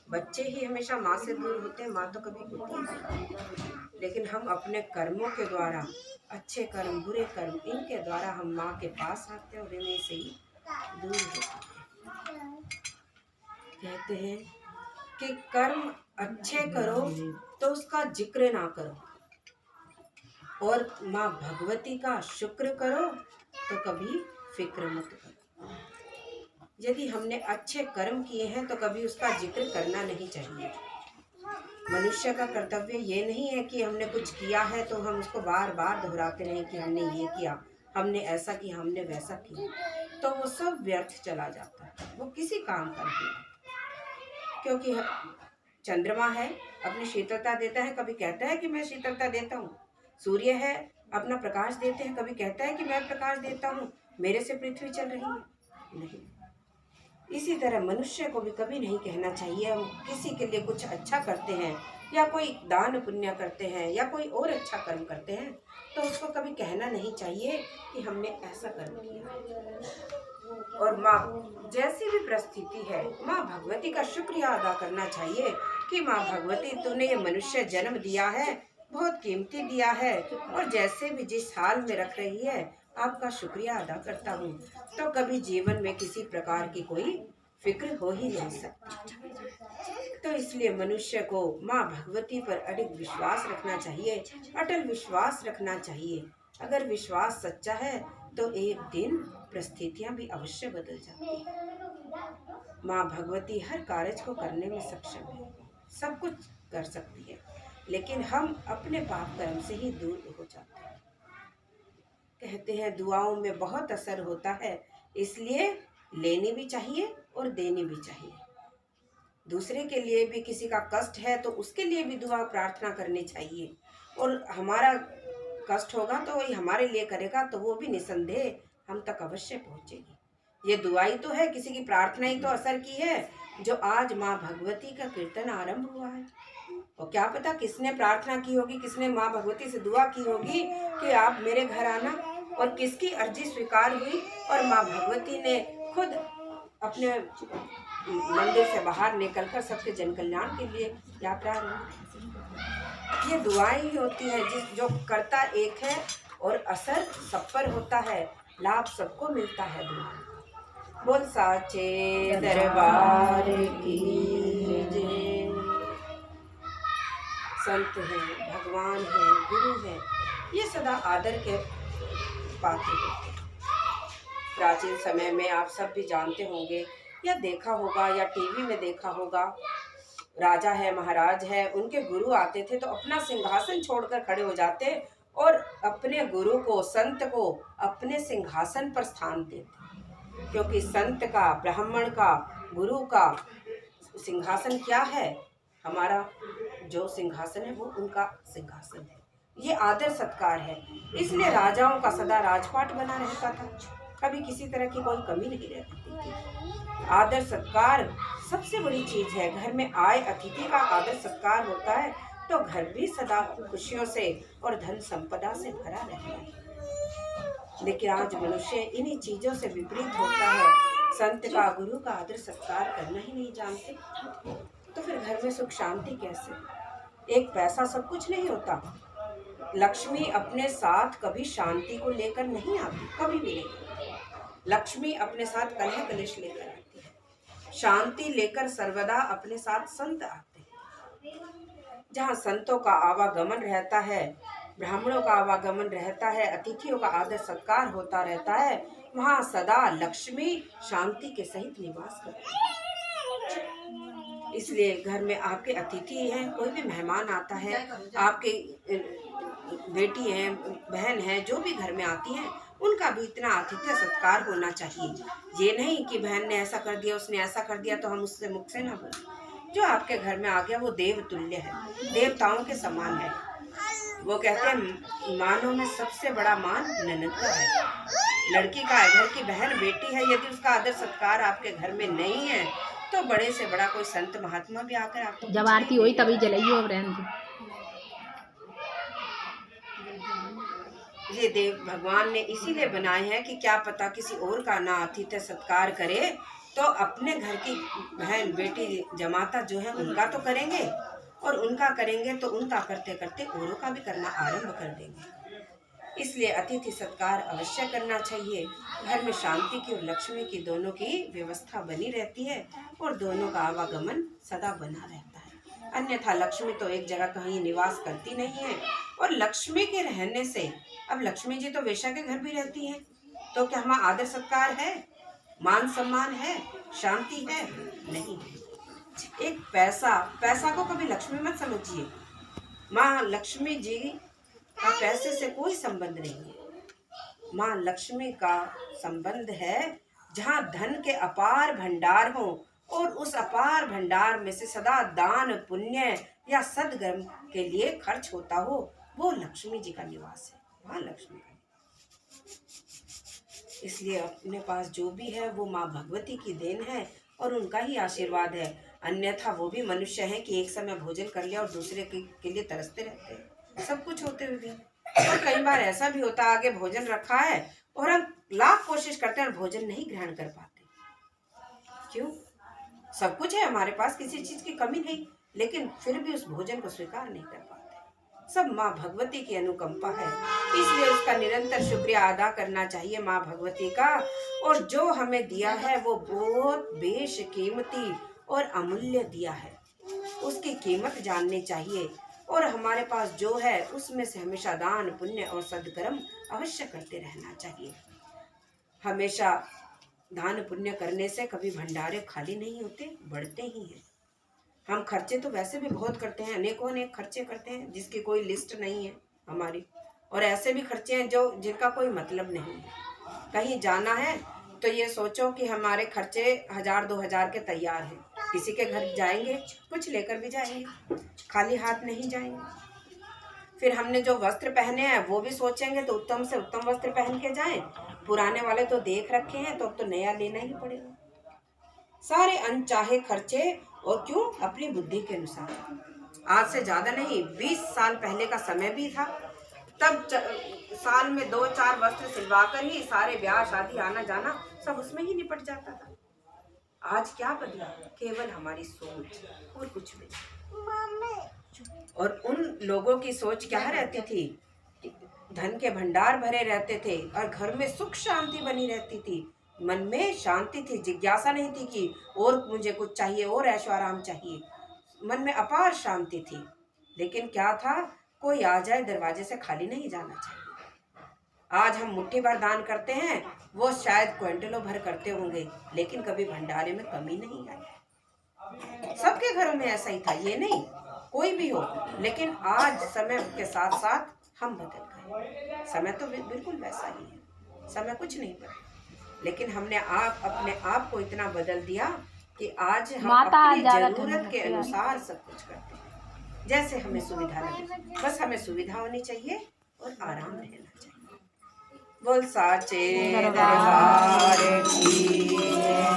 बच्चे ही हमेशा माँ से दूर होते हैं, माँ तो कभी होती नहीं। लेकिन हम अपने कर्मों के द्वारा, अच्छे कर्म बुरे कर्म, इनके द्वारा हम माँ के पास आते हैं और इन्हीं से ही दूर हो जाते हैं। कहते हैं कि कर्म अच्छे करो तो उसका जिक्र ना करो, और माँ भगवती का शुक्र करो तो कभी फिक्र मत करो। यदि हमने अच्छे कर्म किए हैं तो कभी उसका जिक्र करना नहीं चाहिए। मनुष्य का कर्तव्य ये नहीं है कि हमने कुछ किया है तो हम उसको बार बार दोहराते रहें कि हमने ये किया, हमने ऐसा किया, हमने वैसा किया, तो वो सब व्यर्थ चला जाता है, वो किसी काम का नहीं है। क्योंकि चंद्रमा है, अपनी शीतलता देता है, कभी कहता है कि मैं शीतलता देता हूँ। सूर्य है, अपना प्रकाश देते हैं, कभी कहता है कि मैं प्रकाश देता हूँ, मेरे से पृथ्वी चल रही है, नहीं। इसी तरह मनुष्य को भी कभी नहीं कहना चाहिए हम किसी के लिए कुछ अच्छा करते हैं या कोई दान पुण्य करते हैं या कोई और अच्छा कर्म करते हैं तो उसको कभी कहना नहीं चाहिए कि हमने ऐसा कर्म किया। और माँ जैसी भी परिस्थिति है, माँ भगवती का शुक्रिया अदा करना चाहिए कि माँ भगवती तूने ये मनुष्य जन्म दिया है, बहुत कीमती दिया है, और जैसे भी जिस हाल में रख रही है आपका शुक्रिया अदा करता हूँ। तो कभी जीवन में किसी प्रकार की कोई फिक्र हो ही नहीं सकती। तो इसलिए मनुष्य को माँ भगवती पर अडिग विश्वास रखना चाहिए, अटल विश्वास रखना चाहिए। अगर विश्वास सच्चा है तो एक दिन परिस्थितियां भी अवश्य बदल जाती हैं। माँ भगवती हर कार्य को करने में सक्षम है, सब कुछ कर सकती है, लेकिन हम अपने पाप कर्म से ही दूर हो जाते हैं। कहते हैं दुआओं में बहुत असर होता है, इसलिए लेनी भी चाहिए और देनी भी चाहिए। दूसरे के लिए भी किसी का कष्ट है तो उसके लिए भी दुआ प्रार्थना करनी चाहिए, और हमारा कष्ट होगा तो वही हमारे लिए करेगा तो वो भी निसंदेह हम तक अवश्य पहुँचेगी। ये दुआ ही तो है, किसी की प्रार्थना ही तो असर की है जो आज माँ भगवती का कीर्तन आरंभ हुआ है। और क्या पता किसने प्रार्थना की होगी, किसने माँ भगवती से दुआ की होगी कि आप मेरे घर आना, और किसकी अर्जी स्वीकार हुई और माँ भगवती ने खुद अपने मंदिर से बाहर निकलकर सबके जन कल्याण के लिए यात्रा रही। ये दुआएं ही होती है जिस जो करता एक है और असर सब पर होता है, लाभ सबको मिलता है। दुआ बोल साचे दरबार की जय। संत है, भगवान है, गुरु है, ये सदा आदर के पात्र होते हैं। प्राचीन समय में आप सब भी जानते होंगे या देखा होगा या टीवी में देखा होगा, राजा है, महाराज है, उनके गुरु आते थे तो अपना सिंहासन छोड़कर खड़े हो जाते और अपने गुरु को, संत को अपने सिंहासन पर स्थान देते। क्योंकि संत का, ब्राह्मण का, गुरु का सिंहासन क्या है, हमारा जो सिंहासन है वो उनका सिंहासन है। ये आदर सत्कार है, इसलिए राजाओं का सदा राजपाट बना रहता था, कभी किसी तरह की कोई कमी नहीं रहती थी। आदर सत्कार सबसे बड़ी चीज है। घर में आए अतिथि का आदर सत्कार होता है तो घर भी सदा खुशियों से और धन संपदा से भरा रहता है। लेकिन आज मनुष्य इन्हीं चीजों से विपरीत होता है, संत का, गुरु का आदर सत्कार करना ही नहीं जानते, तो फिर घर में सुख शांति कैसे। एक पैसा सब कुछ नहीं होता। लक्ष्मी अपने साथ कभी शांति को लेकर नहीं आती, कभी भी नहीं। लक्ष्मी अपने साथ कलह कलेश लेकर आती है, शांति लेकर सर्वदा अपने साथ संत आते हैं। जहाँ संतों का आवागमन रहता है, ब्राह्मणों का आवागमन रहता है, अतिथियों का आदर सत्कार होता रहता है, वहाँ सदा लक्ष्मी शांति के सहित निवास करती है। इसलिए घर में आपके अतिथि हैं, कोई भी मेहमान आता है, आपके बेटी हैं, बहन हैं, जो भी घर में आती हैं, उनका भी इतना आतिथ्य सत्कार होना चाहिए। ये नहीं कि बहन ने ऐसा कर दिया, उसने ऐसा कर दिया तो हम उससे मुख से ना बोलें। जो आपके घर में आ गया वो देव तुल्य है, देवताओं के समान है। वो कहते हैं मानों में सबसे बड़ा मान ननद का है। लड़की का है, घर की बहन बेटी है, यदि उसका आदर सत्कार आपके घर में नहीं है तो बड़े से बड़ा कोई संत महात्मा भी आकर आपको जब आरती हुई तभी जलाइयो। अब रहने ये देव भगवान ने इसीलिए बनाए हैं कि क्या पता किसी और का ना आतिथ्य सत्कार करे तो अपने घर की बहन बेटी जमाता जो है उनका तो करेंगे, और उनका करेंगे तो उनका करते करते औरों का भी करना आरंभ कर देंगे। इसलिए अतिथि सत्कार अवश्य करना चाहिए। घर में शांति की और लक्ष्मी की दोनों की व्यवस्था बनी रहती है और दोनों का आवागमन सदा बना रहता है। अन्यथा लक्ष्मी तो एक जगह कहीं निवास करती नहीं है, और लक्ष्मी के रहने से, अब लक्ष्मी जी तो वेश्या के घर भी रहती हैं, तो क्या हमारा आदर सत्कार है, मान सम्मान है, शांति है? नहीं। एक पैसा को कभी लक्ष्मी मत समझिए। माँ लक्ष्मी जी का पैसे से कोई संबंध नहीं है। माँ लक्ष्मी का संबंध है जहाँ धन के अपार भंडार हो, और उस अपार भंडार में से सदा दान पुण्य या सदगर्म के लिए खर्च होता हो, वो लक्ष्मी जी का निवास है, वहाँ लक्ष्मी का। इसलिए अपने पास जो भी है वो माँ भगवती की देन है और उनका ही आशीर्वाद है। अन्यथा वो भी मनुष्य हैं कि एक समय भोजन कर लिया और दूसरे के लिए तरसते रहते हैं, सब कुछ होते हुए भी। और कई बार ऐसा भी होता है आगे भोजन रखा है और हम लाख कोशिश करते हैं और भोजन नहीं ग्रहण कर पाते। क्यों? सब कुछ है हमारे पास, किसी चीज की कमी नहीं, लेकिन फिर भी उस भोजन को स्वीकार नहीं कर पाते। सब माँ भगवती की अनुकंपा है, इसलिए उसका निरंतर शुक्रिया अदा करना चाहिए माँ भगवती का। और जो हमें दिया है वो बहुत बेशकीमती और अमूल्य दिया है, उसकी कीमत जाननी चाहिए। और हमारे पास जो है उसमें से हमेशा दान पुण्य और सद्कर्म अवश्य करते रहना चाहिए। हमेशा दान पुण्य करने से कभी भंडारे खाली नहीं होते, बढ़ते ही हैं। हम खर्चे तो वैसे भी बहुत करते हैं, अनेकों अनेक खर्चे करते हैं जिसकी कोई लिस्ट नहीं है हमारी, और ऐसे भी खर्चे हैं जो जिनका कोई मतलब नहीं है। कहीं जाना है तो ये सोचो कि हमारे खर्चे 1000-2000 के तैयार हैं। किसी के घर जाएंगे कुछ लेकर भी जाएंगे, खाली हाथ नहीं जाएंगे। फिर हमने जो वस्त्र पहने हैं वो भी सोचेंगे तो उत्तम से उत्तम वस्त्र पहन के जाएं। पुराने वाले तो देख रखे हैं तो अब तो नया लेना ही पड़ेगा। सारे अनचाहे खर्चे, और क्यों? अपनी बुद्धि के अनुसार। आज से ज्यादा नहीं, 20 साल पहले का समय भी था, तब साल में 2-4 वस्त्र सिलवाकर ही सारे ब्याह शादी आना जाना सब उसमें ही निपट जाता था। आज क्या बदला? केवल हमारी सोच और कुछ भी। और उन लोगों की सोच क्या रहती थी? धन के भंडार भरे रहते थे और घर में सुख शांति बनी रहती थी, मन में शांति थी, जिज्ञासा नहीं थी कि और मुझे कुछ चाहिए और ऐशो आराम चाहिए। मन में अपार शांति थी। लेकिन क्या था? कोई आ जाए दरवाजे से खाली नहीं जाना चाहिए। आज हम मुट्ठी भर दान करते हैं, वो शायद क्विंटलों भर करते होंगे, लेकिन कभी भंडारे में कमी नहीं आई। सबके घरों में ऐसा ही था, ये नहीं कोई भी हो। लेकिन आज समय के साथ साथ हम बदल गए। समय तो बिल्कुल वैसा ही है, समय कुछ नहीं बदला, लेकिन हमने अपने आप को इतना बदल दिया कि आज हम अपनी जरूरत के अनुसार सब कुछ करते हैं, जैसे हमें सुविधा लगे। बस हमें सुविधा होनी चाहिए और आराम रहना चाहिए। बोल साचे दरबार की।